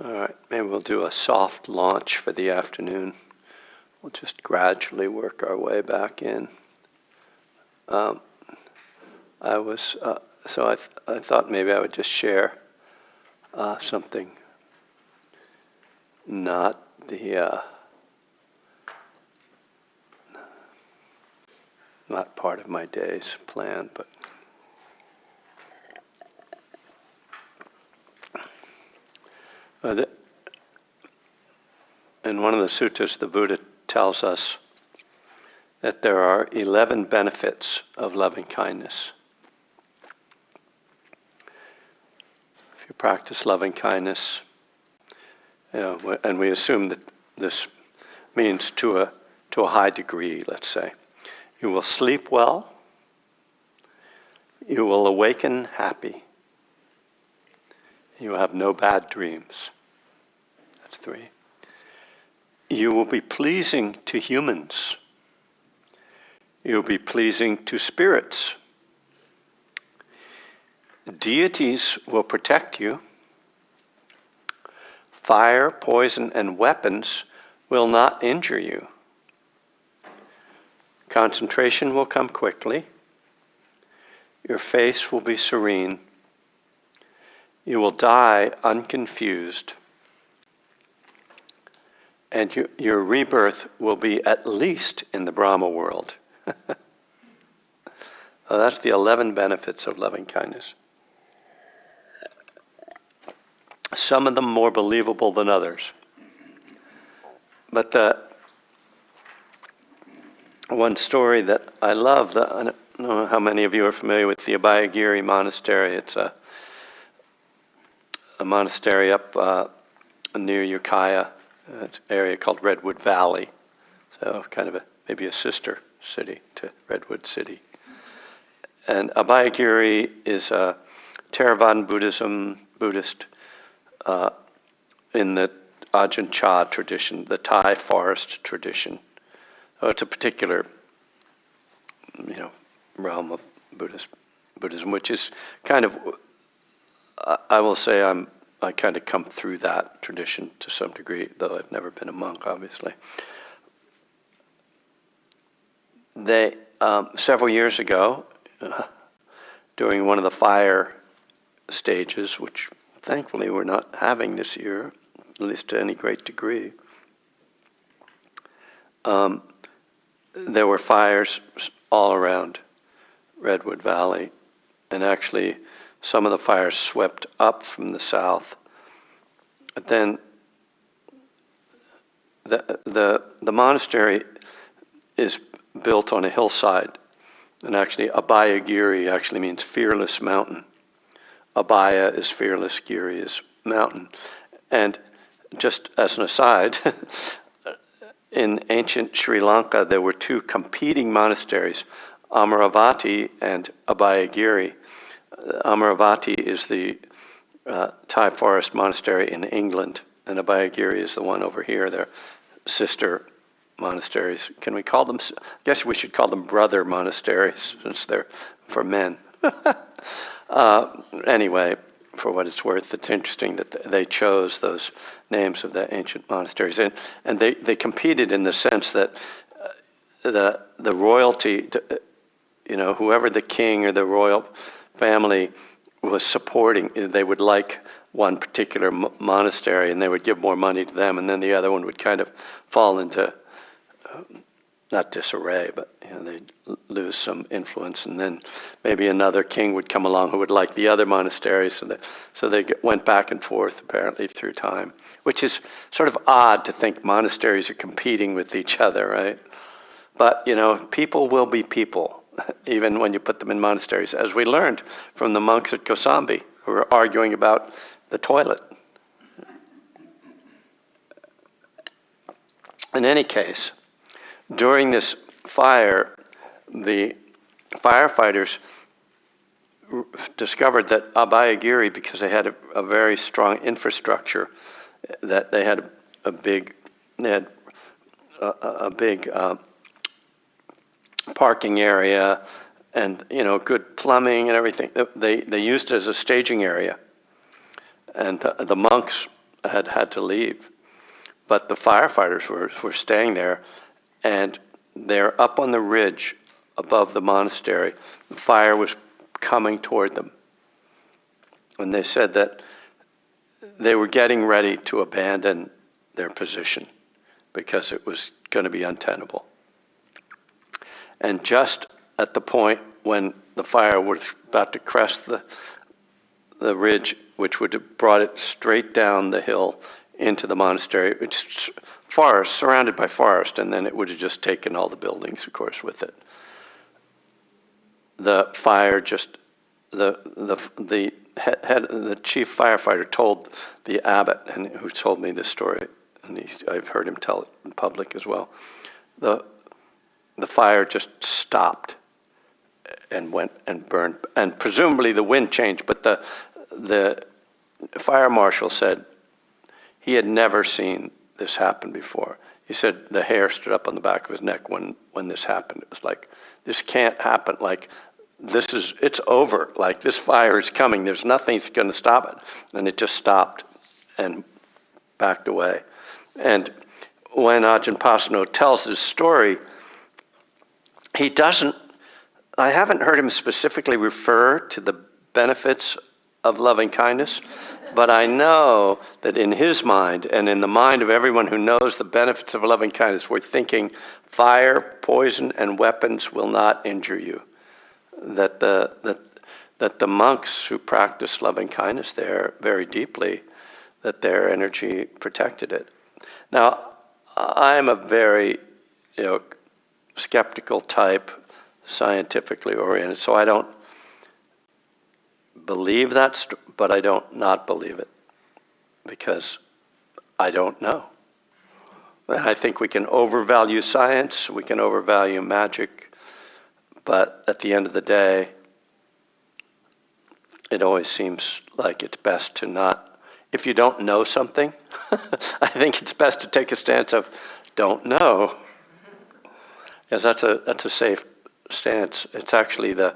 All right, maybe we'll do a soft launch for the afternoon. We'll just gradually work our way back in. I thought maybe I would just share something, not part of my day's plan, but in one of the suttas, the Buddha tells us that there are 11 benefits of loving kindness. If you practice loving kindness, and we assume that this means to a high degree, let's say, you will sleep well, you will awaken happy, you will have no bad dreams. That's 3. You will be pleasing to humans. You will be pleasing to spirits. Deities will protect you. Fire, poison, and weapons will not injure you. Concentration will come quickly. Your face will be serene. You will die unconfused. And your rebirth will be at least in the Brahma world. That's the 11 benefits of loving kindness. Some of them more believable than others. But the one story that I love, I don't know how many of you are familiar with the Abhayagiri Monastery. It's a monastery up near Ukiah, an area called Redwood Valley. So kind of maybe a sister city to Redwood City. And Abhayagiri is a Theravada Buddhist in the Ajahn Chah tradition, the Thai forest tradition. So it's a particular, realm of Buddhism, which is kind of, I will say I kind of come through that tradition to some degree, though I've never been a monk, obviously. They, several years ago, during one of the fire stages, which thankfully we're not having this year, at least to any great degree, there were fires all around Redwood Valley, and actually some of the fires swept up from the south. But then the monastery is built on a hillside, and actually Abhayagiri actually means fearless mountain. Abhaya is fearless, Giri is mountain. And just as an aside, in ancient Sri Lanka there were 2 competing monasteries, Amaravati and Abhayagiri. Amaravati is the Thai forest monastery in England, and Abhayagiri is the one over here. They're sister monasteries. Can we call them? I guess we should call them brother monasteries, since they're for men. Anyway, for what it's worth, it's interesting that they chose those names of the ancient monasteries, and they competed in the sense that the royalty, whoever the king or the royal family was supporting, they would like one particular monastery, and they would give more money to them, and then the other one would kind of fall into not disarray, but they'd lose some influence, and then maybe another king would come along who would like the other monasteries, so they went back and forth apparently through time, which is sort of odd to think monasteries are competing with each other, right? But people will be people, even when you put them in monasteries, as we learned from the monks at Kosambi, who were arguing about the toilet. In any case, during this fire, the firefighters discovered that Abhayagiri, because they had a very strong infrastructure, that they had a big parking area, and good plumbing and everything. They used it as a staging area, and the monks had to leave. But the firefighters were staying there, and they're up on the ridge above the monastery. The fire was coming toward them. And they said that they were getting ready to abandon their position because it was going to be untenable. And just at the point when the fire was about to crest the ridge, which would have brought it straight down the hill into the monastery, it's forest, surrounded by forest, and then it would have just taken all the buildings, of course, with it. The fire just, the chief firefighter told the abbot, and who told me this story, and I've heard him tell it in public as well. The fire just stopped and went and burned, and presumably the wind changed, but the fire marshal said he had never seen this happen before. He said the hair stood up on the back of his neck when this happened. It was like, this can't happen. Like, it's over. Like, this fire is coming. There's nothing that's going to stop it. And it just stopped and backed away. And when Ajahn Pasano tells his story, I haven't heard him specifically refer to the benefits of loving kindness, but I know that in his mind and in the mind of everyone who knows the benefits of loving kindness, we're thinking fire, poison, and weapons will not injure you. That the monks who practice loving kindness there very deeply, that their energy protected it. Now, I'm a very, skeptical type, scientifically oriented, so I don't believe that, but I don't not believe it, because I don't know. And I think we can overvalue science, we can overvalue magic, but at the end of the day, it always seems like it's best to not, if you don't know something, I think it's best to take a stance of don't know, because that's a safe stance. It's actually the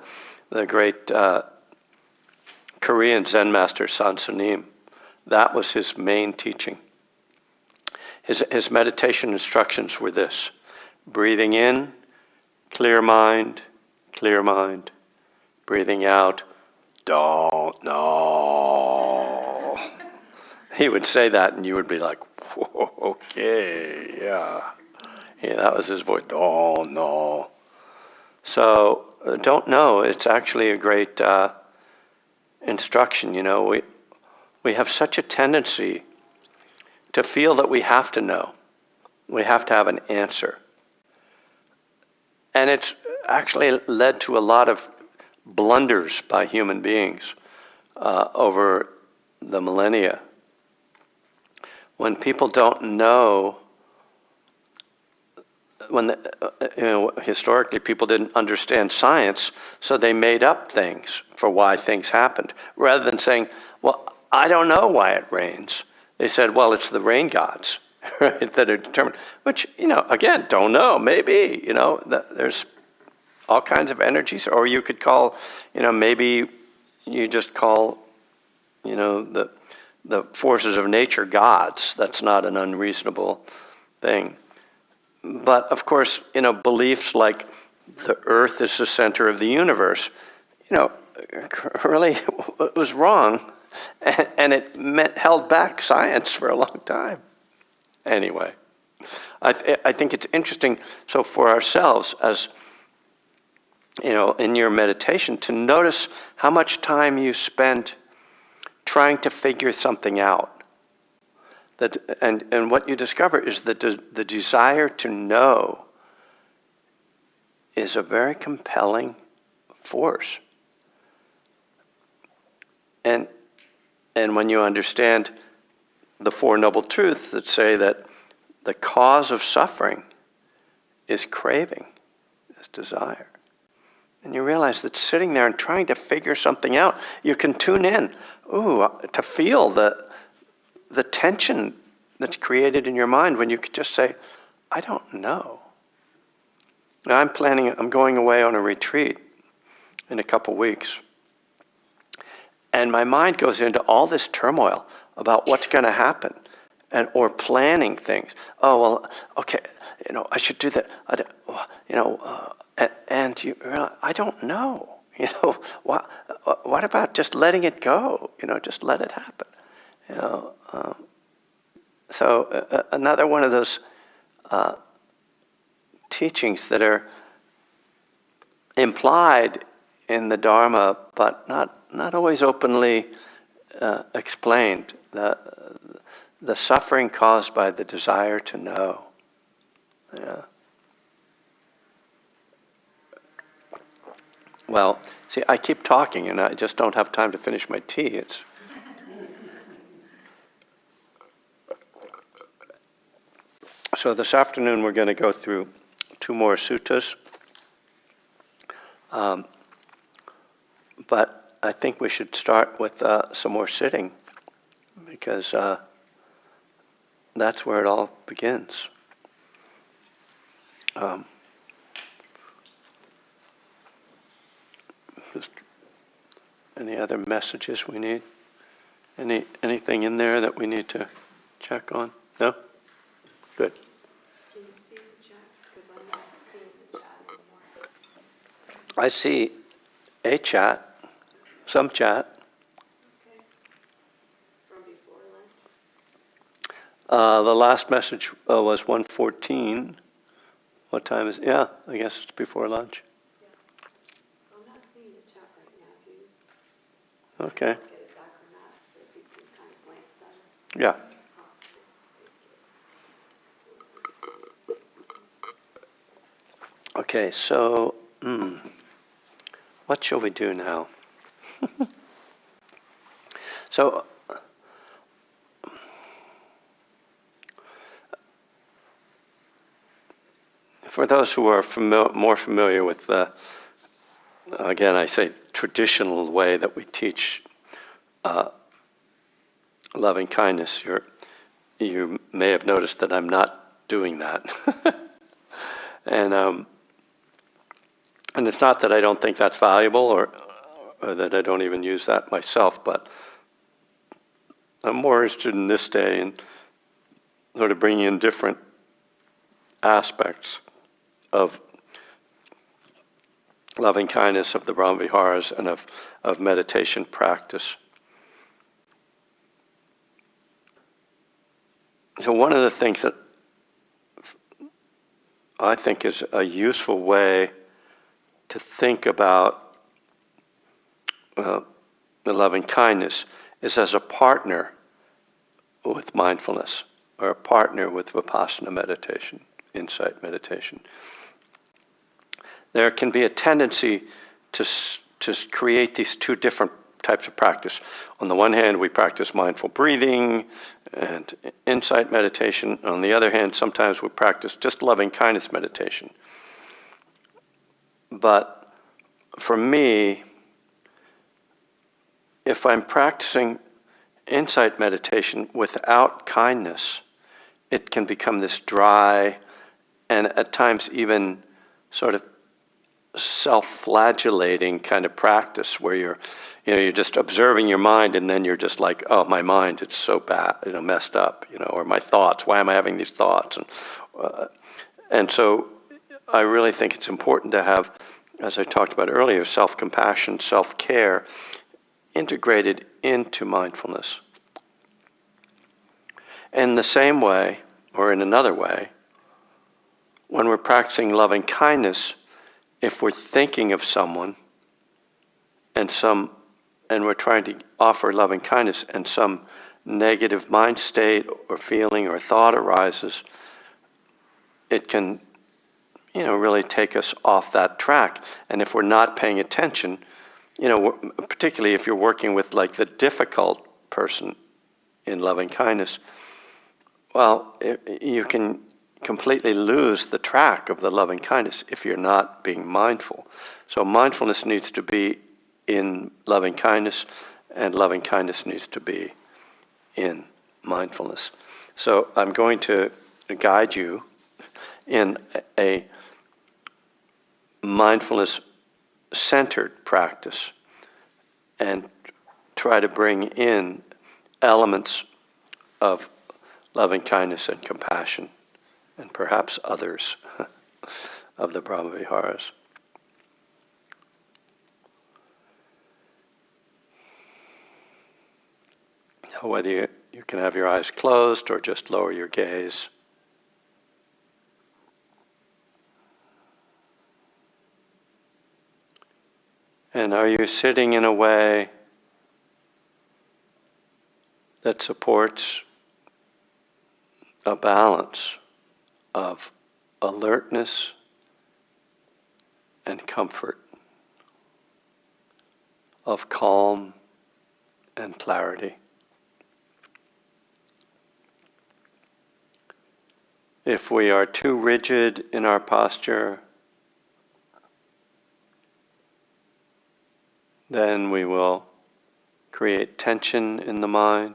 great Korean Zen master San Sunim. That was his main teaching. His meditation instructions were this: breathing in, clear mind, clear mind. Breathing out, don't know. He would say that and you would be like, whoa, okay, yeah. Yeah, that was his voice, don't know. So, don't know, it's actually a great instruction. We have such a tendency to feel that we have to know. We have to have an answer. And it's actually led to a lot of blunders by human beings over the millennia. When people don't know, historically people didn't understand science, so they made up things for why things happened. Rather than saying, well, I don't know why it rains. They said, well, it's the rain gods, right, that are determined. Which, again, don't know, maybe, there's all kinds of energies. Or you could call, maybe you just call, the forces of nature gods. That's not an unreasonable thing. But of course, beliefs like the earth is the center of the universe, really was wrong. And it held back science for a long time. Anyway, I think it's interesting, so for ourselves, as in your meditation, to notice how much time you spend trying to figure something out. And what you discover is that the desire to know is a very compelling force. And when you understand the Four Noble Truths that say that the cause of suffering is craving, is desire. And you realize that sitting there and trying to figure something out, you can tune in, to feel the tension that's created in your mind when you could just say, I don't know. Now I'm going away on a retreat in a couple weeks. And my mind goes into all this turmoil. about what's going to happen, or planning things. Oh, well, okay, I should do that. I don't know. What about just letting it go? Just let it happen. Another one of those teachings that are implied in the Dharma, but not always openly explained. The suffering caused by the desire to know. Yeah. Well, see, I keep talking and I just don't have time to finish my tea. So this afternoon we're going to go through 2 more suttas. But I think we should start with some more sitting, because that's where it all begins. Just any other messages we need? Anything in there that we need to check on? No? Good. Can you see the chat? Because I'm not seeing the chat anymore. I see a chat, some chat. Okay. From before lunch? The last message was 1:14. What time is it? Yeah, I guess it's before lunch. Yeah. So I'm not seeing the chat right now. Do you Okay. get it back or not? So if you can kind of glance at it. Yeah. Okay, so what shall we do now? So, for those who are more familiar with the, again, I say traditional way that we teach loving kindness, you may have noticed that I'm not doing that. And it's not that I don't think that's valuable or that I don't even use that myself, but I'm more interested in this day in sort of bringing in different aspects of loving kindness, of the Brahmaviharas, and of meditation practice. So one of the things that I think is a useful way to think about the loving kindness is as a partner with mindfulness, or a partner with vipassana meditation, insight meditation. There can be a tendency to create these 2 different types of practice. On the one hand, we practice mindful breathing and insight meditation. On the other hand, sometimes we practice just loving kindness meditation. But for me, if I'm practicing insight meditation without kindness, it can become this dry and at times even sort of self-flagellating kind of practice where you're just observing your mind, and then you're just like, oh, my mind, it's so bad, messed up, or my thoughts, why am I having these thoughts? And so I really think it's important to have, as I talked about earlier, self-compassion, self-care integrated into mindfulness. In the same way, or in another way, when we're practicing loving kindness, if we're thinking of someone and we're trying to offer loving kindness and some negative mind state or feeling or thought arises, it can really take us off that track. And if we're not paying attention, particularly if you're working with like the difficult person in loving kindness, well, you can completely lose the track of the loving kindness if you're not being mindful. So mindfulness needs to be in loving kindness, and loving kindness needs to be in mindfulness. So I'm going to guide you in a mindfulness-centered practice and try to bring in elements of loving kindness and compassion, and perhaps others of the Brahmaviharas. Now, whether you can have your eyes closed or just lower your gaze. And are you sitting in a way that supports a balance of alertness and comfort, of calm and clarity? If we are too rigid in our posture, then we will create tension in the mind.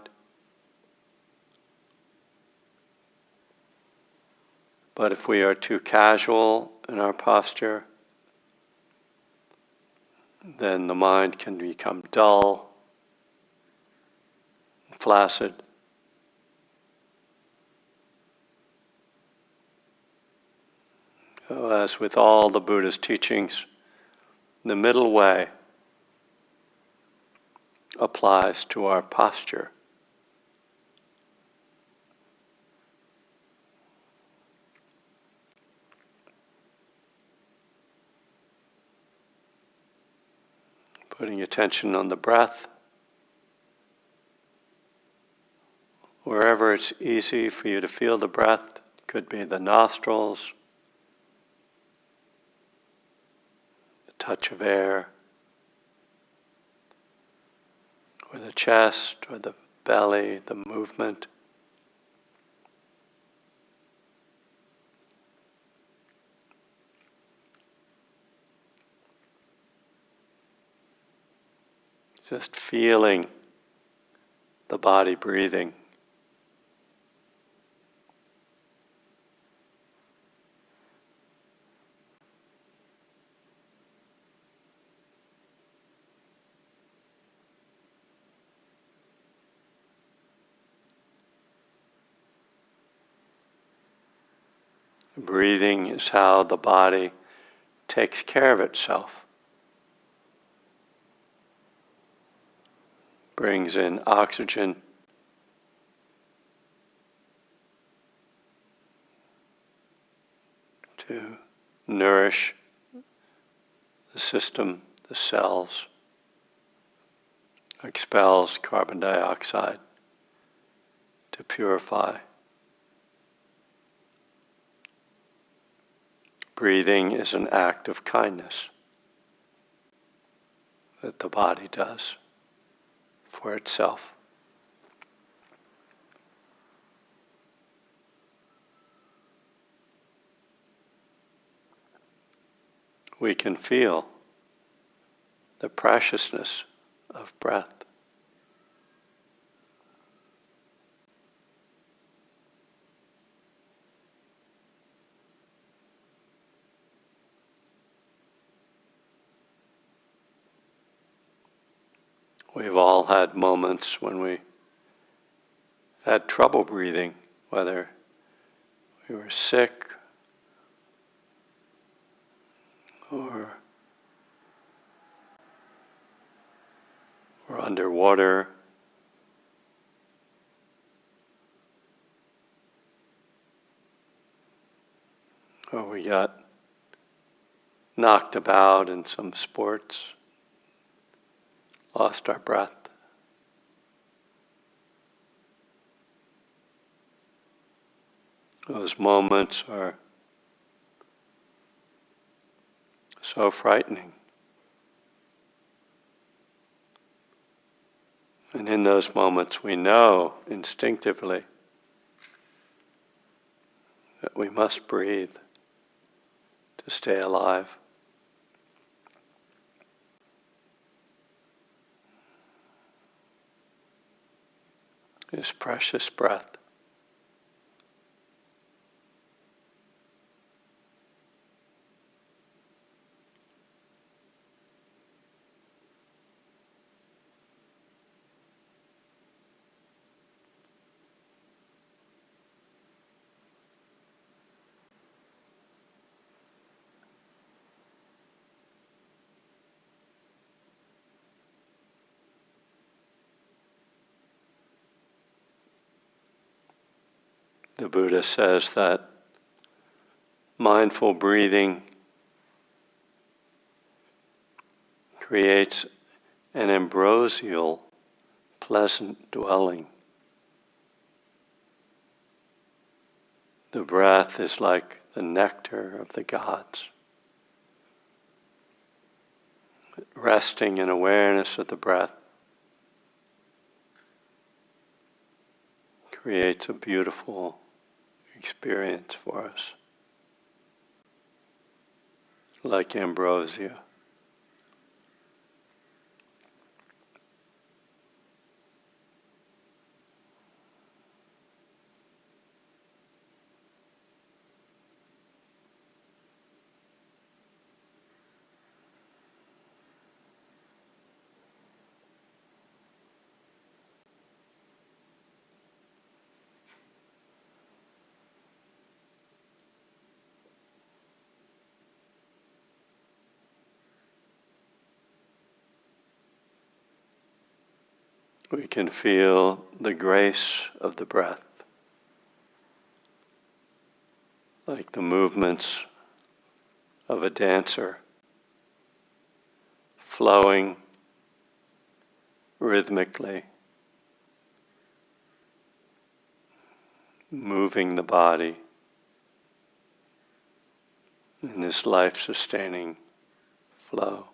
But if we are too casual in our posture, then the mind can become dull, flaccid. So as with all the Buddha's teachings, the middle way applies to our posture. Putting attention on the breath, wherever it's easy for you to feel the breath. Could be the nostrils, the touch of air, or the chest, or the belly, the movement. Just feeling the body breathing. Breathing is how the body takes care of itself. Brings in oxygen to nourish the system, the cells. Expels carbon dioxide to purify. Breathing is an act of kindness that the body does for itself. We can feel the preciousness of breath. We've all had moments when we had trouble breathing, whether we were sick or we're underwater. Or we got knocked about in some sports, lost our breath. Those moments are so frightening. And in those moments we know instinctively that we must breathe to stay alive. This precious breath. The Buddha says that mindful breathing creates an ambrosial, pleasant dwelling. The breath is like the nectar of the gods. Resting in awareness of the breath creates a beautiful experience for us, like ambrosia. We can feel the grace of the breath, like the movements of a dancer, flowing rhythmically, moving the body in this life-sustaining flow.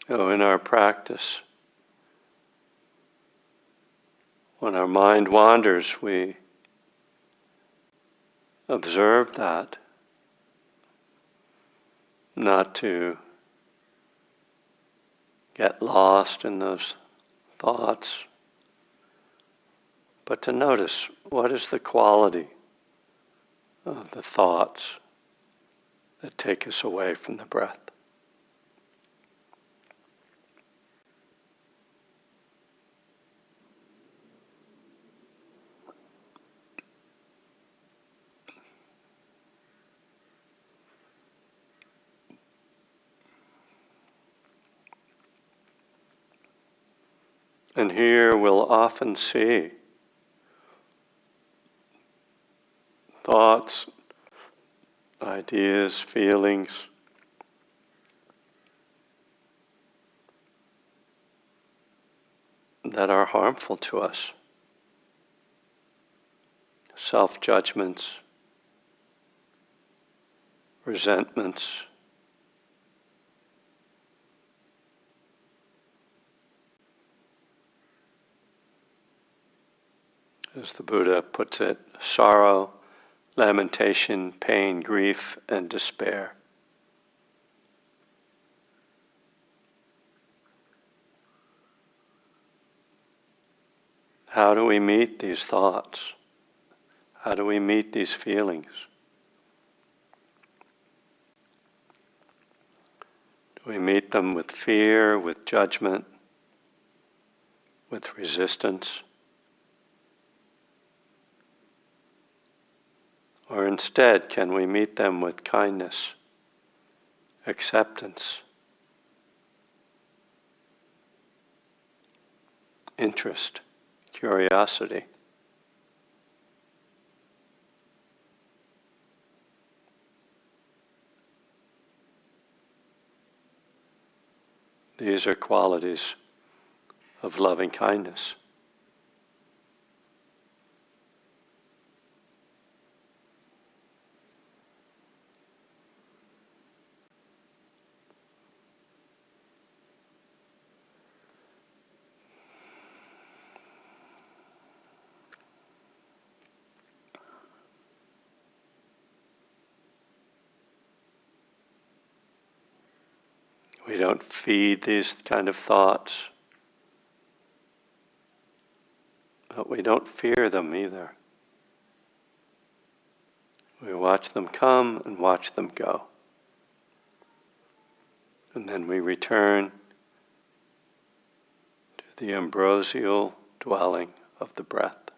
So in our practice, when our mind wanders, we observe that, not to get lost in those thoughts, but to notice what is the quality of the thoughts that take us away from the breath. And here we'll often see thoughts, ideas, feelings that are harmful to us. Self-judgments, resentments, as the Buddha puts it, sorrow, lamentation, pain, grief, and despair. How do we meet these thoughts? How do we meet these feelings? Do we meet them with fear, with judgment, with resistance? Or instead, can we meet them with kindness, acceptance, interest, curiosity? These are qualities of loving kindness. We don't feed these kind of thoughts, but we don't fear them either. We watch them come and watch them go. And then we return to the ambrosial dwelling of the breath.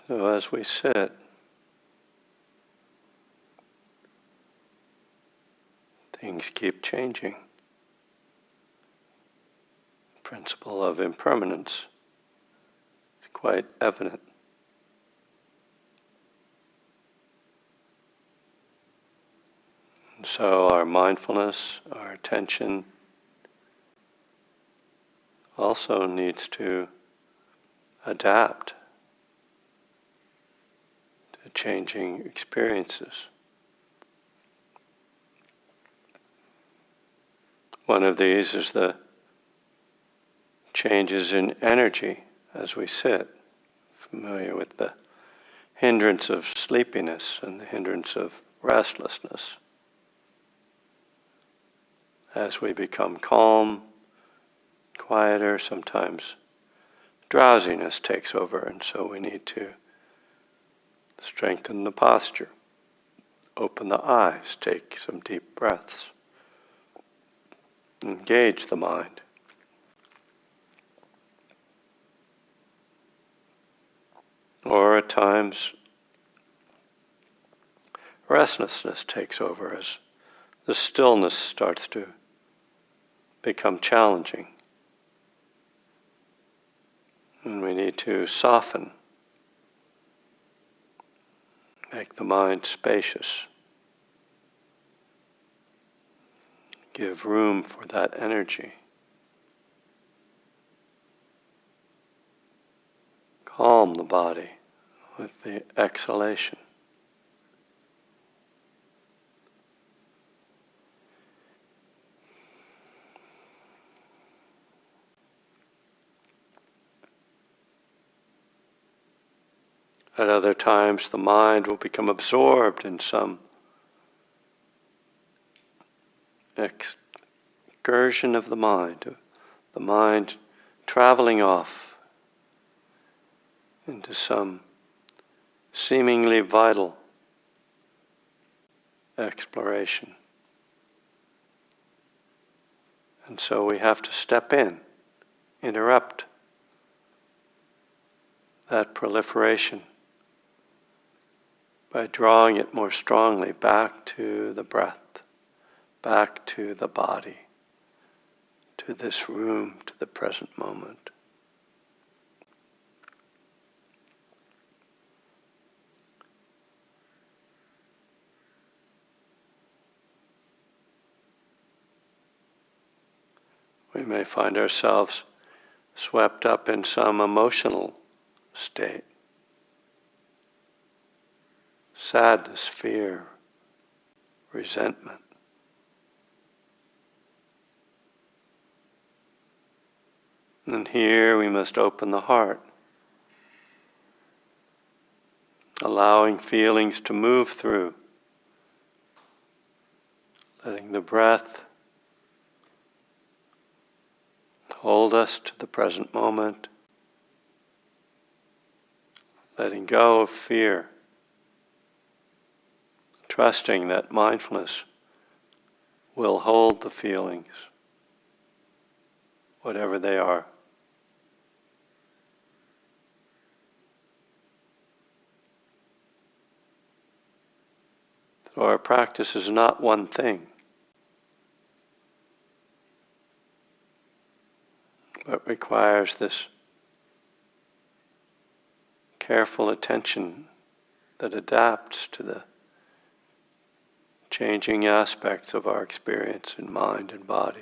So as we sit, things keep changing. The principle of impermanence is quite evident. And so our mindfulness, our attention also needs to adapt to changing experiences. One of these is the changes in energy as we sit. Familiar with the hindrance of sleepiness and the hindrance of restlessness. As we become calm, quieter, sometimes drowsiness takes over, and so we need to strengthen the posture, open the eyes, take some deep breaths, engage the mind. Or at times, restlessness takes over as the stillness starts to become challenging. And we need to soften, make the mind spacious, give room for that energy. Calm the body with the exhalation. At other times, the mind will become absorbed in some excursion of the mind traveling off into some seemingly vital exploration. And so we have to step in, interrupt that proliferation by drawing it more strongly back to the breath, back to the body, to this room, to the present moment. We may find ourselves swept up in some emotional state. Sadness, fear, resentment. And here we must open the heart, allowing feelings to move through, letting the breath hold us to the present moment, letting go of fear, trusting that mindfulness will hold the feelings, whatever they are. So our practice is not one thing, but requires this careful attention that adapts to the changing aspects of our experience in mind and body.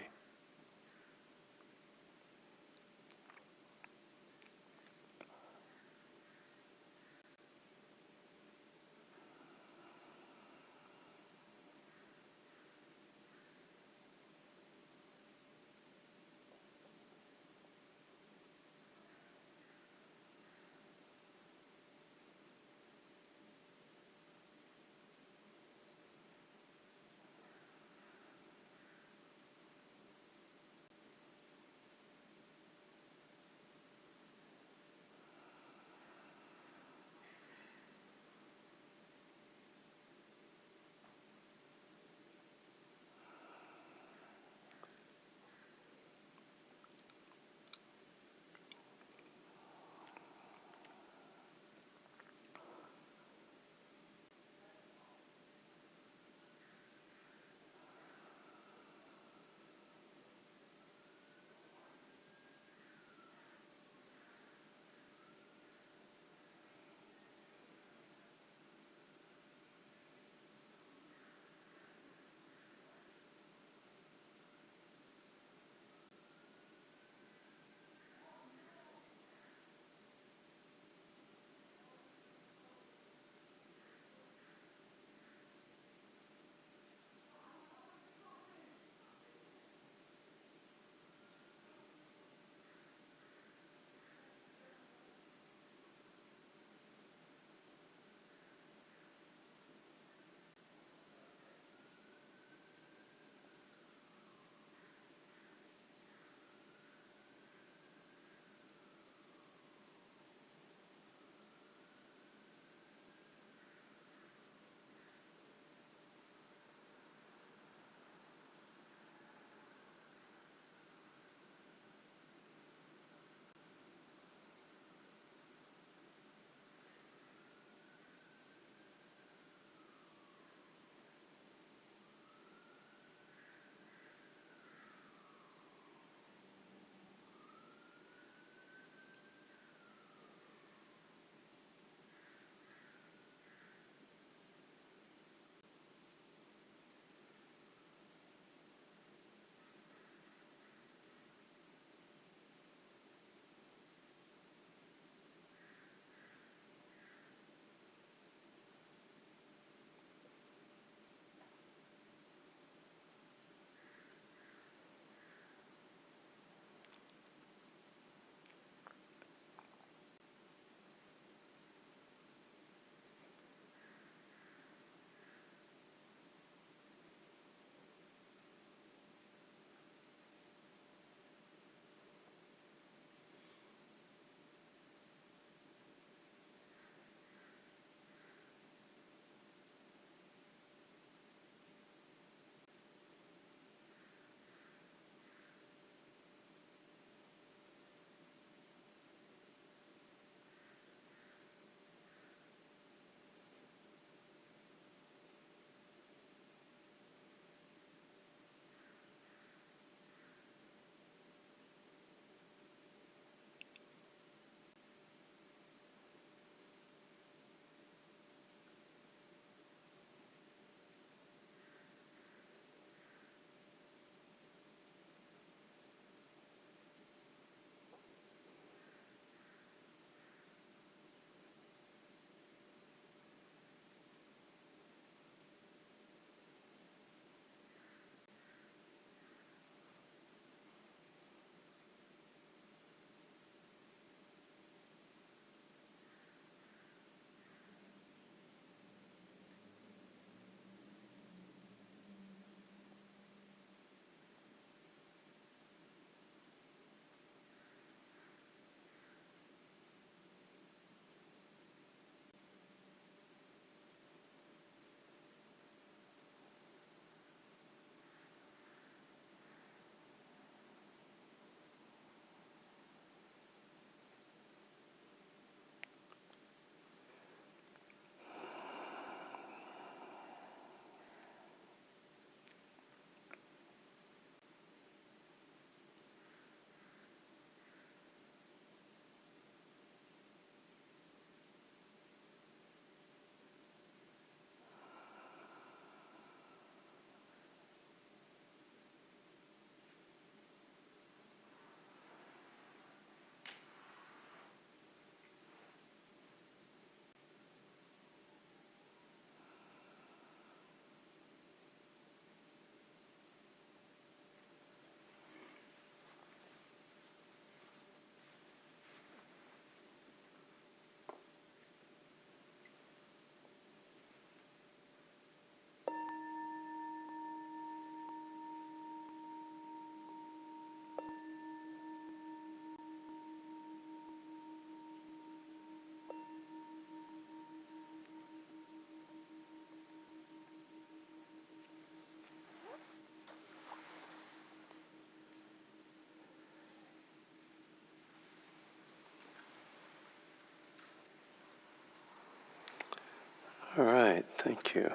All right, thank you.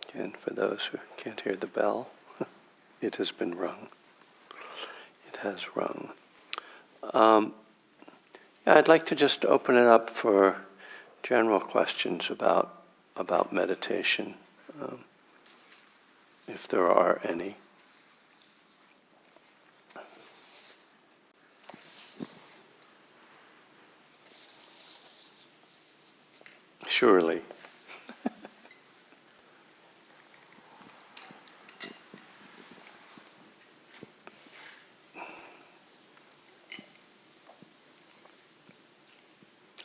Again, for those who can't hear the bell, it has been rung. It has rung. Yeah, I'd like to just open it up for general questions about meditation, if there are any. Surely.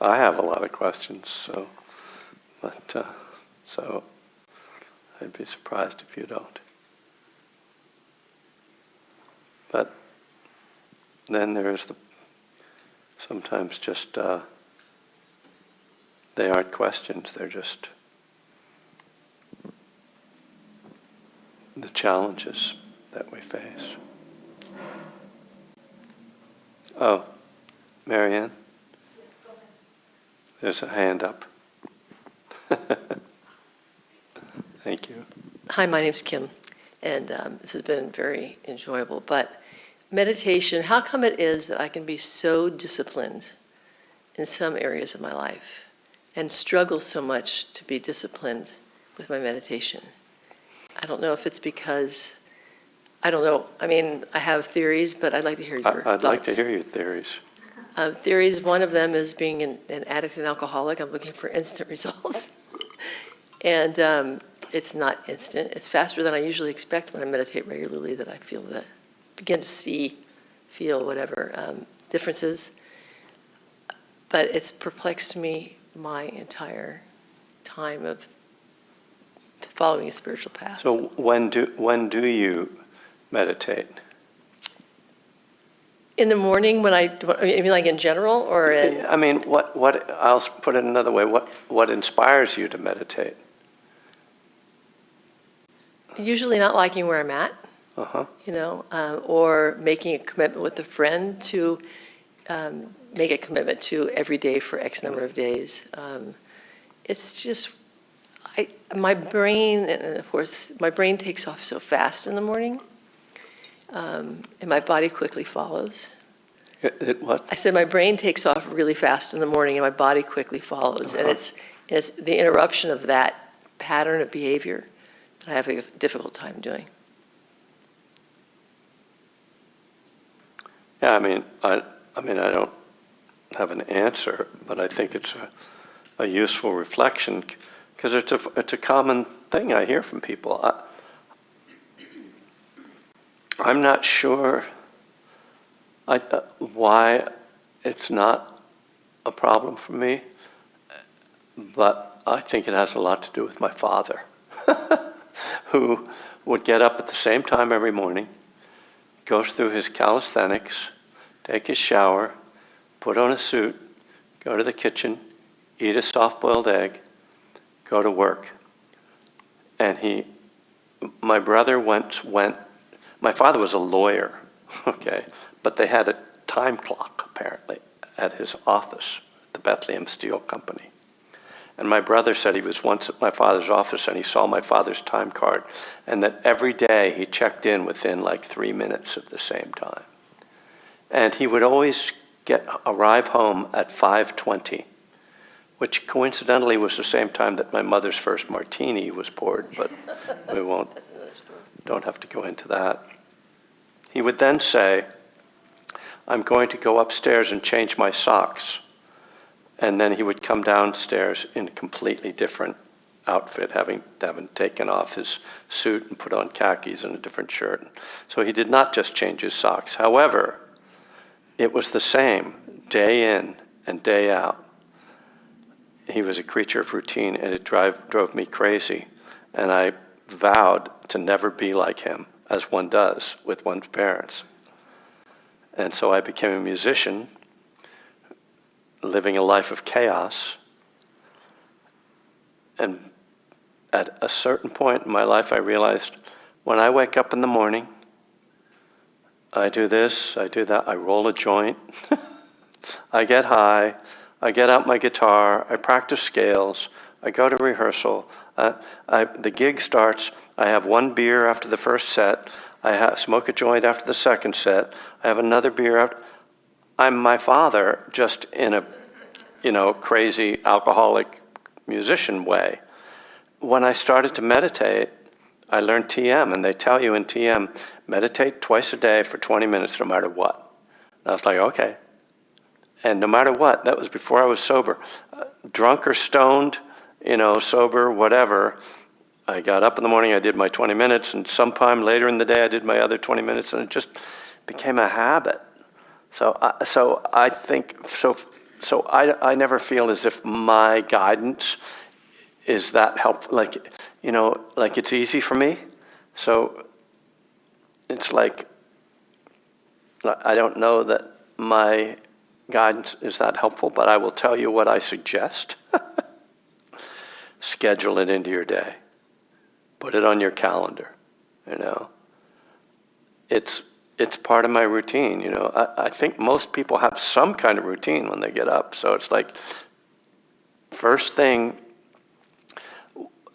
I have a lot of questions, so I'd be surprised if you don't. But then there's sometimes just they aren't questions, they're just the challenges that we face. Oh, Marianne? There's a hand up. Thank you. Hi, my name's Kim, and this has been very enjoyable. But meditation, how come it is that I can be so disciplined in some areas of my life and struggle so much to be disciplined with my meditation? I don't know if it's because, I don't know. I mean, I have theories, but I'd like to hear your thoughts. I'd like to hear your theories. Theories, one of them is being an addict and alcoholic. I'm looking for instant results. And it's not instant. It's faster than I usually expect when I meditate regularly, that I begin to feel whatever differences. But it's perplexed me my entire time of following a spiritual path. So when do you meditate? In the morning, you mean like in general, or in? I mean, what? I'll put it another way. What inspires you to meditate? Usually not liking where I'm at, or making a commitment with a friend to make a commitment to every day for X number of days. It's just, my brain, and of course, my brain takes off so fast in the morning, and my body quickly follows. What? I said my brain takes off really fast in the morning, and my body quickly follows. And it's the interruption of that pattern of behavior that I have a difficult time doing. Yeah, I mean, I don't have an answer, but I think it's a useful reflection, because it's a common thing I hear from people. I'm not sure why it's not a problem for me, but I think it has a lot to do with my father, who would get up at the same time every morning, goes through his calisthenics, take his shower, put on a suit, go to the kitchen, eat a soft-boiled egg, go to work. And my brother went, my father was a lawyer, okay, but they had a time clock, apparently, at his office, the Bethlehem Steel Company. And my brother said he was once at my father's office and he saw my father's time card, and that every day he checked in within like 3 minutes of the same time. And he would always arrive home at 5:20, which coincidentally was the same time that my mother's first martini was poured, but we won't, That's another story. don't have to go into that. He would then say, I'm going to go upstairs and change my socks. And then he would come downstairs in a completely different outfit, having taken off his suit and put on khakis and a different shirt. So he did not just change his socks. However, it was the same day in and day out. He was a creature of routine, and it drove me crazy. And I vowed to never be like him, as one does with one's parents. And so I became a musician, living a life of chaos. And at a certain point in my life, I realized when I wake up in the morning, I do this, I do that, I roll a joint, I get high, I get out my guitar, I practice scales, I go to rehearsal, the gig starts, I have one beer after the first set, smoke a joint after the second set, I have another beer after. I'm my father, just in a, crazy alcoholic musician way. When I started to meditate, I learned TM, and they tell you in TM, meditate twice a day for 20 minutes no matter what. And I was like, okay. And no matter what, that was before I was sober. Drunk or stoned, sober, whatever. I got up in the morning, I did my 20 minutes, and sometime later in the day I did my other 20 minutes, and it just became a habit. So I think, I never feel as if my guidance is that helpful, like it's easy for me. So it's like, I don't know that my guidance is that helpful, but I will tell you what I suggest. Schedule it into your day. Put it on your calendar, It's part of my routine, I think most people have some kind of routine when they get up. So it's like, first thing,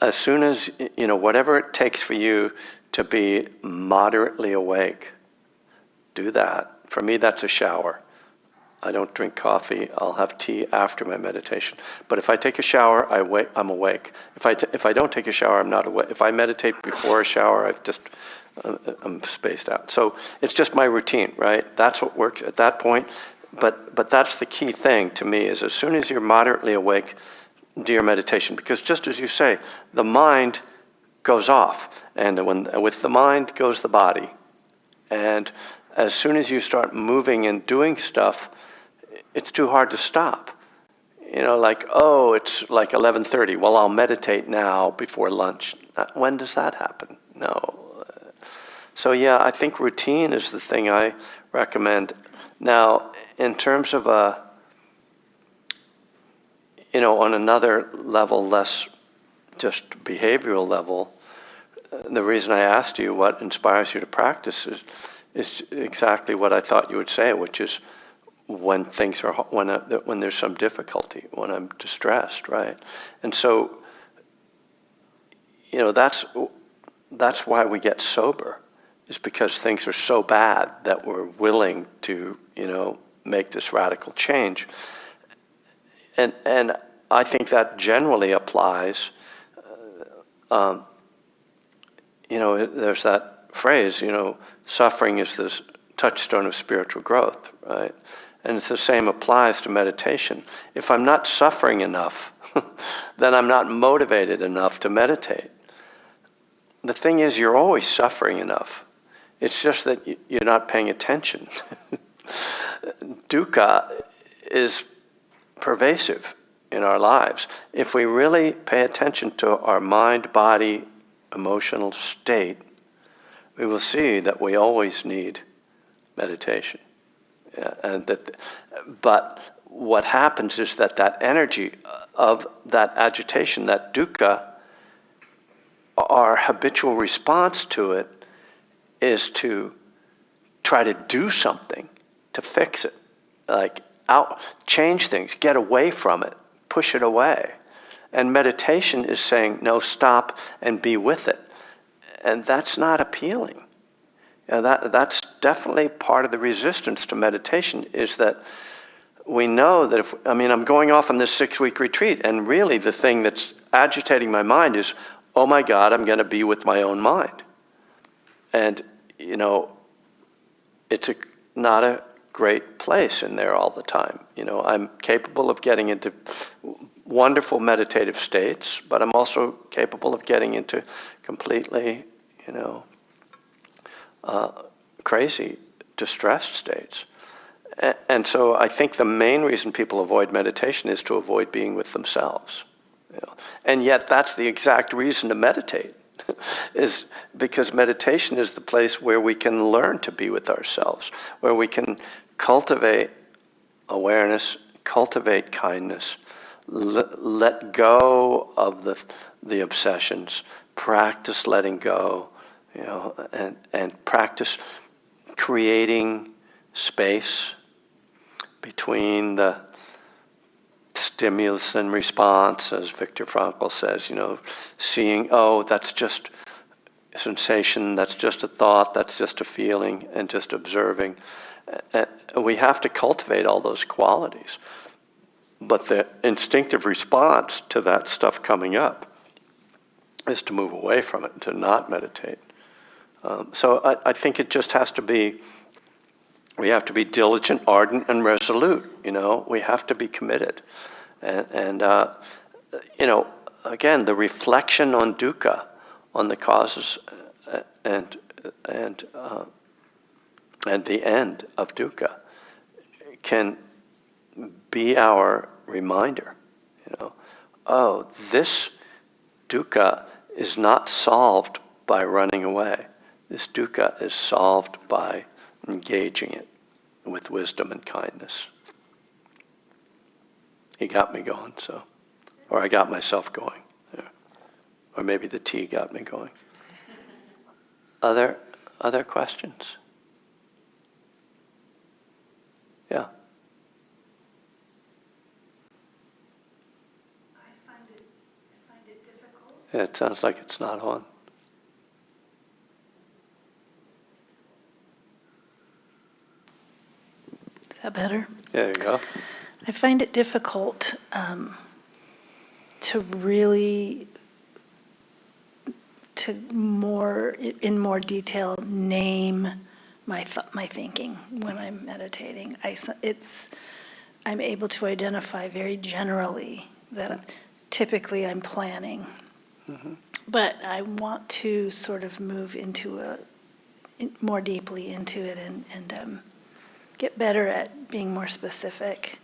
as soon as, whatever it takes for you to be moderately awake, do that. For me, that's a shower. I don't drink coffee. I'll have tea after my meditation. But if I take a shower, I'm awake. If I don't take a shower, I'm not awake. If I meditate before a shower, I'm spaced out. So it's just my routine, right? That's what works at that point. But that's the key thing to me, is as soon as you're moderately awake, do your meditation. Because just as you say, the mind goes off. And with the mind goes the body. And as soon as you start moving and doing stuff, it's too hard to stop. It's like 11:30. Well, I'll meditate now before lunch. When does that happen? No. So yeah, I think routine is the thing I recommend. Now, in terms of on another level, less just behavioral level, the reason I asked you what inspires you to practice is exactly what I thought you would say, which is when things are, when there's some difficulty, when I'm distressed, right? And so, that's why we get sober, is because things are so bad that we're willing to, make this radical change. And I think that generally applies. There's that phrase, suffering is this touchstone of spiritual growth, right? And it's the same applies to meditation. If I'm not suffering enough, then I'm not motivated enough to meditate. The thing is, you're always suffering enough. It's just that you're not paying attention. Dukkha is pervasive in our lives. If we really pay attention to our mind, body, emotional state, we will see that we always need meditation. But what happens is that energy of that agitation, that dukkha, our habitual response to it is to try to do something to fix it, change things, get away from it, push it away. And meditation is saying, no, stop and be with it. And that's not appealing. That's definitely part of the resistance to meditation, is that we know that I'm going off on this 6-week retreat, and really the thing that's agitating my mind is, oh my God, I'm going to be with my own mind. And, it's not a great place in there all the time. I'm capable of getting into wonderful meditative states, but I'm also capable of getting into completely, crazy, distressed states. And so I think the main reason people avoid meditation is to avoid being with themselves. And yet that's the exact reason to meditate, is because meditation is the place where we can learn to be with ourselves, where we can cultivate awareness, cultivate kindness, let go of the obsessions, practice letting go, and practice creating space between the stimulus and response, as Viktor Frankl says, seeing, oh, that's just a sensation, that's just a thought, that's just a feeling, and just observing. And we have to cultivate all those qualities. But the instinctive response to that stuff coming up is to move away from it, to not meditate. So I think it just has to be, we have to be diligent, ardent, and resolute. We have to be committed. And again, the reflection on dukkha, on the causes and the end of dukkha, can be our reminder. Oh, this dukkha is not solved by running away. This dukkha is solved by engaging it with wisdom and kindness. He got me going, or I got myself going. Yeah. Or maybe the tea got me going. Other questions? Yeah. I find it difficult. Yeah, it sounds like it's not on. Is that better? There you go. I find it difficult to really, in more detail, name my thinking when I'm meditating. I'm able to identify very generally that typically I'm planning, but I want to sort of move more deeply into it and get better at being more specific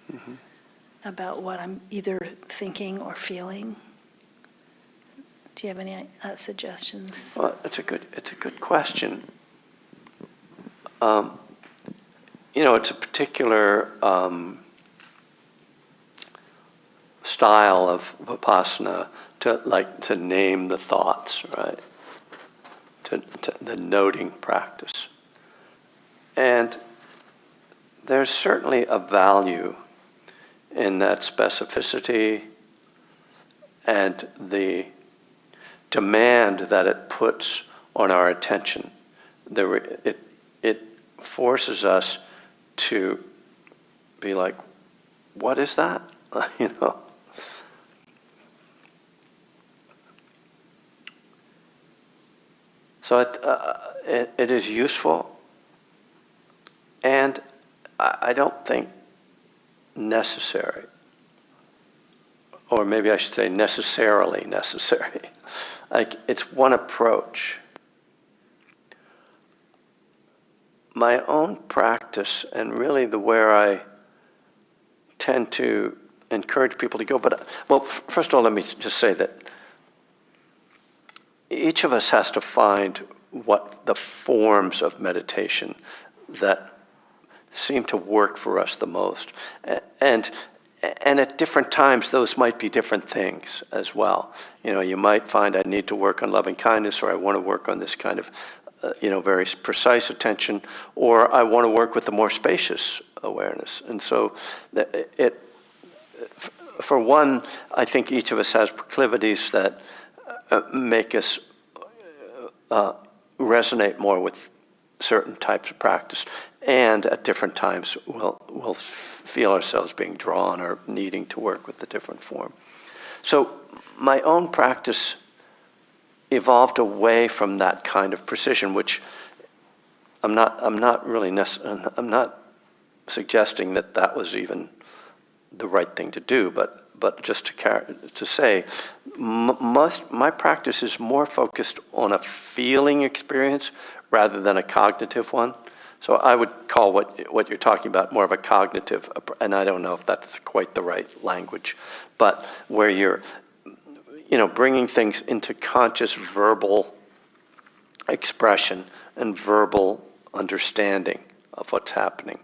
about what I'm either thinking or feeling. Do you have any suggestions? Well, it's a good question. It's a particular style of vipassana to name the thoughts, right? To the noting practice. And there's certainly a value in that specificity and the demand that it puts on our attention. It forces us to be like, what is that? So it is useful, and I don't think necessary, or maybe I should say necessarily necessary. Like, it's one approach. My own practice, and really where I tend to encourage people to go, first of all, let me just say that each of us has to find what the forms of meditation that seem to work for us the most. And at different times, those might be different things as well. You might find I need to work on loving kindness, or I want to work on this kind of, very precise attention, or I want to work with the more spacious awareness. And so for one, I think each of us has proclivities that make us resonate more with certain types of practice, and at different times we'll feel ourselves being drawn or needing to work with a different form. So my own practice evolved away from that kind of precision, which I'm not suggesting that was even the right thing to do, but just to say, my practice is more focused on a feeling experience rather than a cognitive one. So I would call what you're talking about more of a cognitive, and I don't know if that's quite the right language, but where you're, bringing things into conscious verbal expression and verbal understanding of what's happening.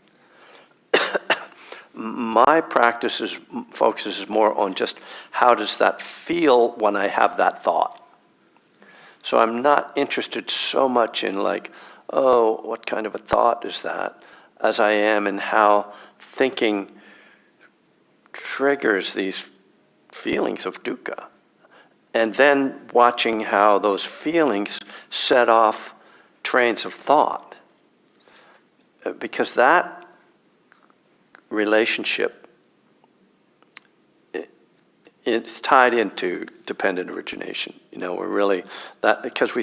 My practice focuses more on just how does that feel when I have that thought. So I'm not interested so much in what kind of a thought is that, as I am in how thinking triggers these feelings of dukkha. And then watching how those feelings set off trains of thought. Because that relationship, it's tied into dependent origination. We're really, because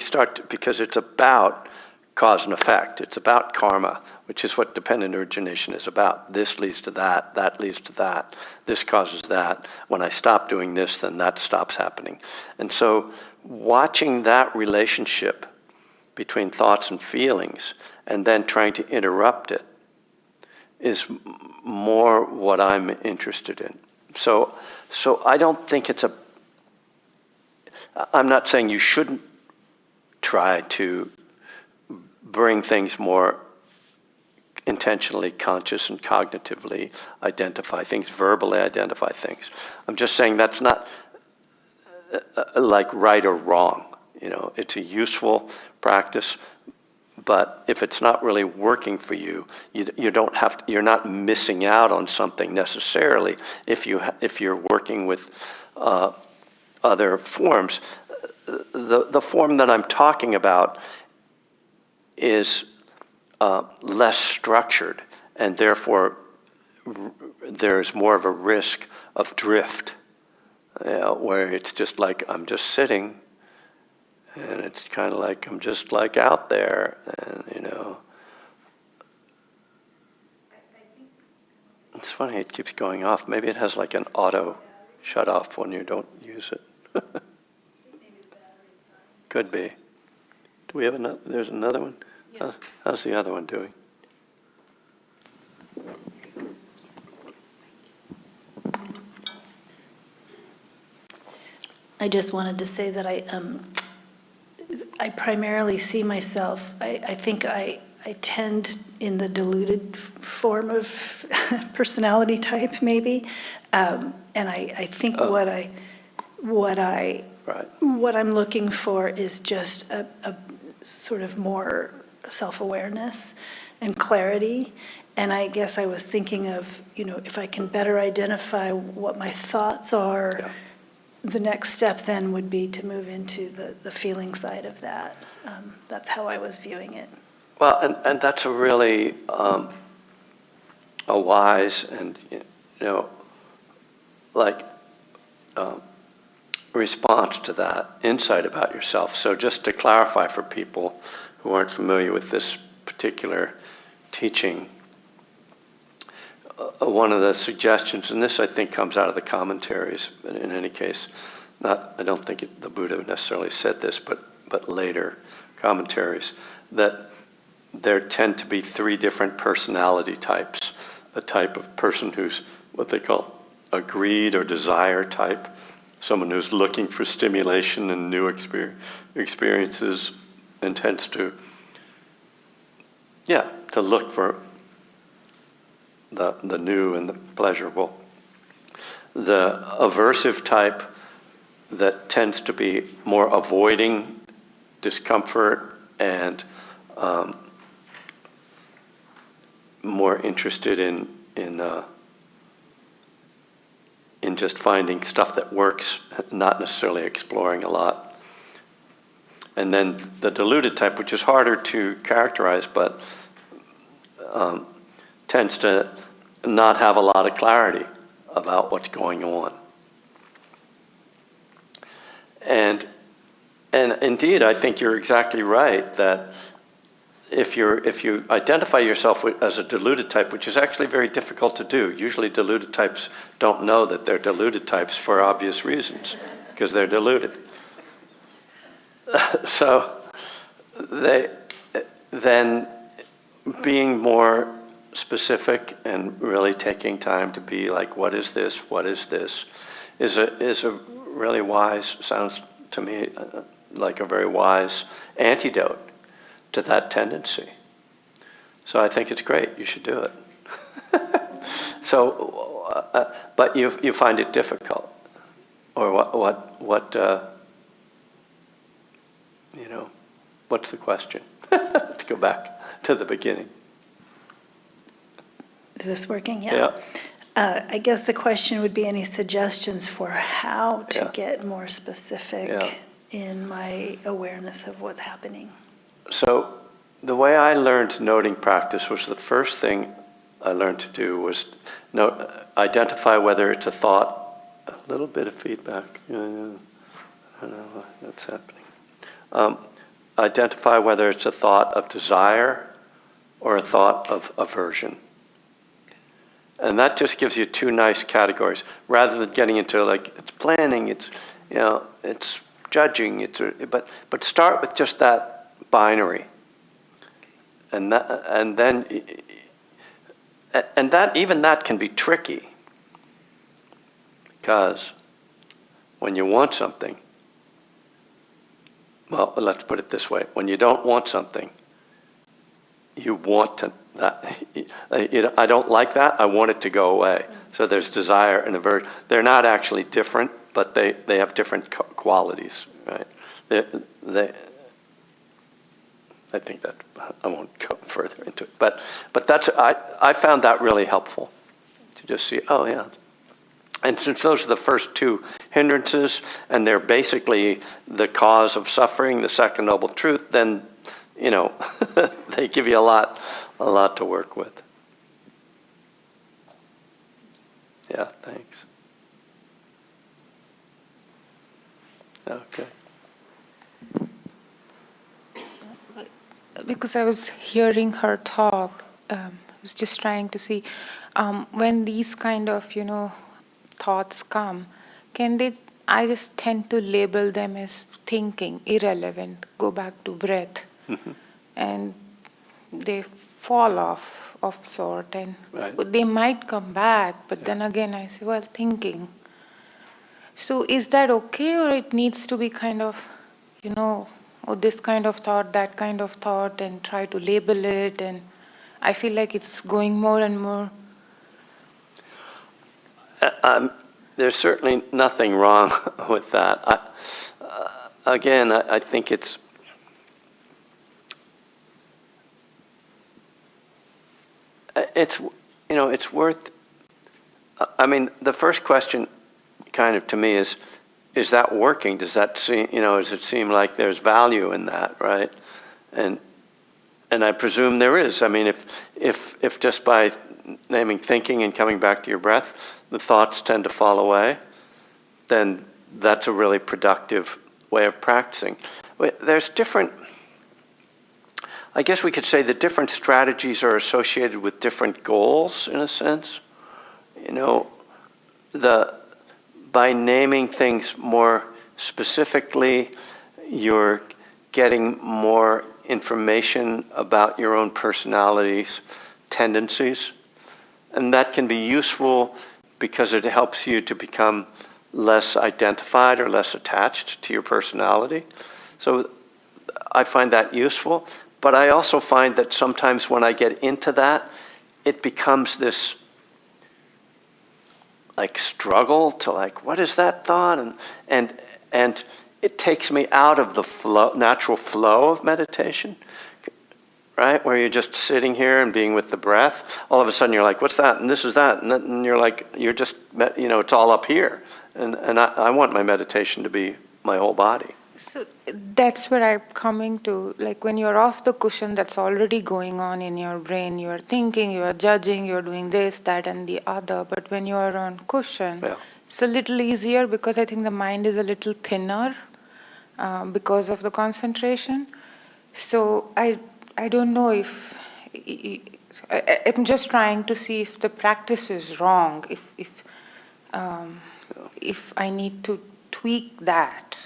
it's about cause and effect. It's about karma, which is what dependent origination is about. This leads to that leads to that, this causes that. When I stop doing this, then that stops happening. And so watching that relationship between thoughts and feelings and then trying to interrupt it is more what I'm interested in. So I don't think I'm not saying you shouldn't try to bring things more intentionally conscious and cognitively identify things, verbally identify things. I'm just saying that's not like right or wrong. It's a useful practice, but if it's not really working for you, you're not missing out on something necessarily if you're working with other forms. The form that I'm talking about is less structured, and therefore there's more of a risk of drift, where it's just like I'm just sitting, and it's kind of like I'm just like out there, and it's funny, it keeps going off. Maybe it has like an auto shut off when you don't use it. Could be. Do we have another? There's another one? Yeah. How's the other one doing? I just wanted to say that I primarily see myself, I think I tend in the diluted form of personality type, maybe. And I think Right. what I'm looking for is just a sort of more self-awareness and clarity. And I guess I was thinking of, if I can better identify what my thoughts are, Yeah. the next step then would be to move into the feeling side of that. That's how I was viewing it. Well, and that's a really a wise and response to that insight about yourself. So just to clarify for people who aren't familiar with this particular teaching, one of the suggestions, and this I think comes out of the commentaries, but in any case, I don't think the Buddha necessarily said this, but later commentaries, that there tend to be 3 different personality types. A type of person who's what they call a greed or desire type, someone who's looking for stimulation and new experiences and tends to look for the new and the pleasurable. The aversive type that tends to be more avoiding discomfort and more interested in just finding stuff that works, not necessarily exploring a lot. And then the deluded type, which is harder to characterize, but tends to not have a lot of clarity about what's going on. And indeed, I think you're exactly right that if you identify yourself as a deluded type, which is actually very difficult to do. Usually deluded types don't know that they're deluded types for obvious reasons, because they're deluded. So then being more specific and really taking time to be like, what is this? What is this? Is a really wise, sounds to me like a very wise antidote to that tendency. So I think it's great. You should do it. But you find it difficult, or what's the question? Let's go back to the beginning. Is this working? Yeah. I guess the question would be any suggestions for how to Yeah. get more specific Yeah. in my awareness of what's happening. So the way I learned noting practice was the first thing I learned to do was identify whether it's a thought. A little bit of feedback. Yeah, I don't know what's happening. Identify whether it's a thought of desire or a thought of aversion. And that just gives you two nice categories, rather than getting into like it's planning, it's it's judging, but start with just that binary, and then even that can be tricky, because when you want something, well, let's put it this way: when you don't want something, you want to. I don't like that. I want it to go away. So there's desire and aversion. They're not actually different, but they have different qualities, right? I think that I won't go further into it, but that's I found that really helpful to just see. Oh yeah. And since those are the first two hindrances, and they're basically the cause of suffering, the second noble truth, then they give you a lot to work with. Yeah, thanks. Okay. Because I was hearing her talk, I was just trying to see when these kind of thoughts come, I just tend to label them as thinking, irrelevant, go back to breath. And they fall off sort, and Right. they might come back, but then again I say, well, thinking. So is that okay, or it needs to be kind of, this kind of thought, that kind of thought, and try to label it, and I feel like it's going more and more. There's certainly nothing wrong with that. I think it's worth. I mean, the first question, kind of to me, is that working? Does that seem, does it seem like there's value in that, right? And I presume there is. I mean, if just by naming thinking and coming back to your breath, the thoughts tend to fall away, then that's a really productive way of practicing. There's different. I guess we could say that different strategies are associated with different goals, in a sense. By naming things more specifically, you're getting more information about your own personality's tendencies. And that can be useful because it helps you to become less identified or less attached to your personality. So I find that useful. But I also find that sometimes when I get into that, it becomes this struggle to what is that thought? And it takes me out of the natural flow of meditation, right? Where you're just sitting here and being with the breath. All of a sudden you're like, what's that? And this is that. And you're like, it's all up here. And I want my meditation to be my whole body. So that's where I'm coming to, when you're off the cushion, that's already going on in your brain. You're thinking, you're judging, you're doing this, that, and the other. But when you're on cushion, it's a little easier because I think the mind is a little thinner because of the concentration. So I don't know if, I'm just trying to see if the practice is wrong, if I need to tweak that.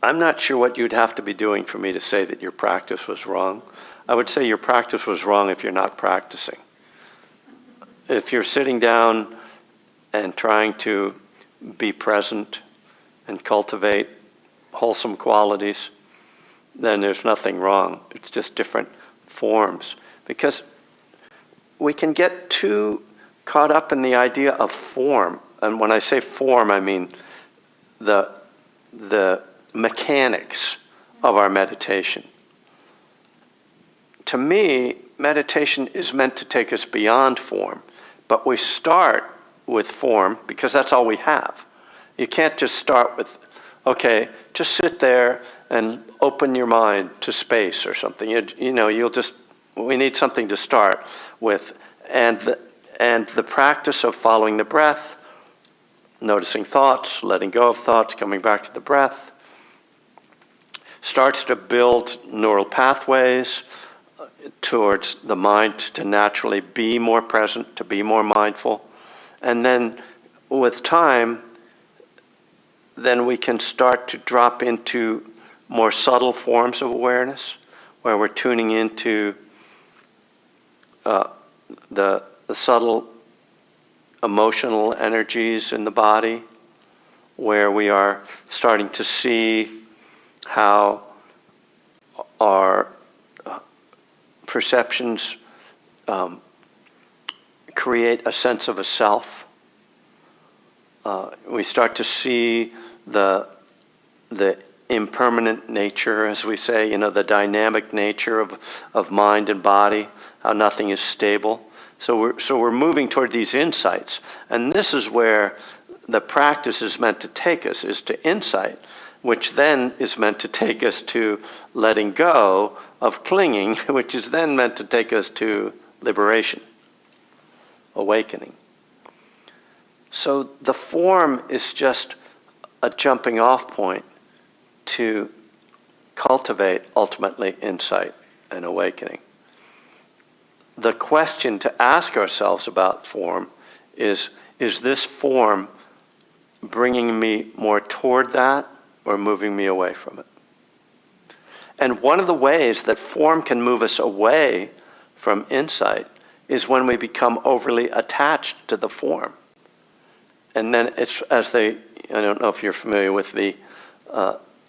I'm not sure what you'd have to be doing for me to say that your practice was wrong. I would say your practice was wrong if you're not practicing. If you're sitting down and trying to be present and cultivate wholesome qualities, then there's nothing wrong. It's just different forms. Because we can get too caught up in the idea of form. And when I say form, I mean the mechanics of our meditation. to me, meditation is meant to take us beyond form, but we start with form because that's all we have. You can't just start with, okay, just sit there and open your mind to space or something. We need something to start with. And the practice of following the breath, noticing thoughts, letting go of thoughts, coming back to the breath, starts to build neural pathways towards the mind to naturally be more present, to be more mindful. And then with time, then we can start to drop into more subtle forms of awareness, where we're tuning into the subtle emotional energies in the body, where we are starting to see how our perceptions create a sense of a self. We start to see the impermanent nature, as we say, the dynamic nature of mind and body, how nothing is stable. So we're moving toward these insights. And this is where the practice is meant to take us, is to insight, which then is meant to take us to letting go of clinging, which is then meant to take us to liberation, awakening. So the form is just a jumping off point to cultivate ultimately insight and awakening. The question to ask ourselves about form is this form bringing me more toward that or moving me away from it? And one of the ways that form can move us away from insight is when we become overly attached to the form. And then it's I don't know if you're familiar with the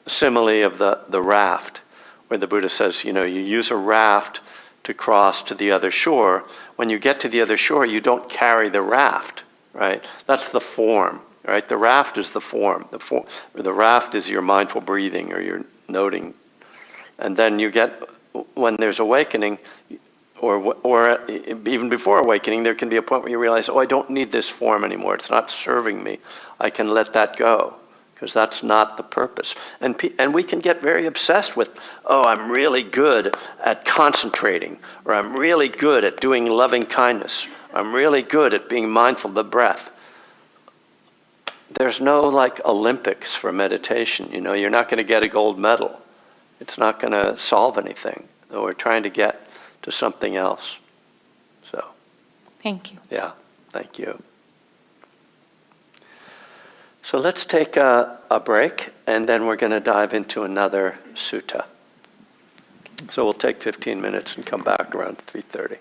simile of the raft, where the Buddha says, you use a raft to cross to the other shore. When you get to the other shore, you don't carry the raft, right? That's the form, right? The raft is the form. The raft is your mindful breathing or your noting. And then when there's awakening, or even before awakening, there can be a point where you realize, I don't need this form anymore. It's not serving me. I can let that go, because that's not the purpose. And we can get very obsessed with, I'm really good at concentrating, or I'm really good at doing loving kindness. I'm really good at being mindful of the breath. There's no Olympics for meditation. You're not going to get a gold medal. It's not going to solve anything. We're trying to get to something else. So, Thank you. yeah, thank you. So let's take a break, and then we're going to dive into another sutta. So we'll take 15 minutes and come back around 3:30.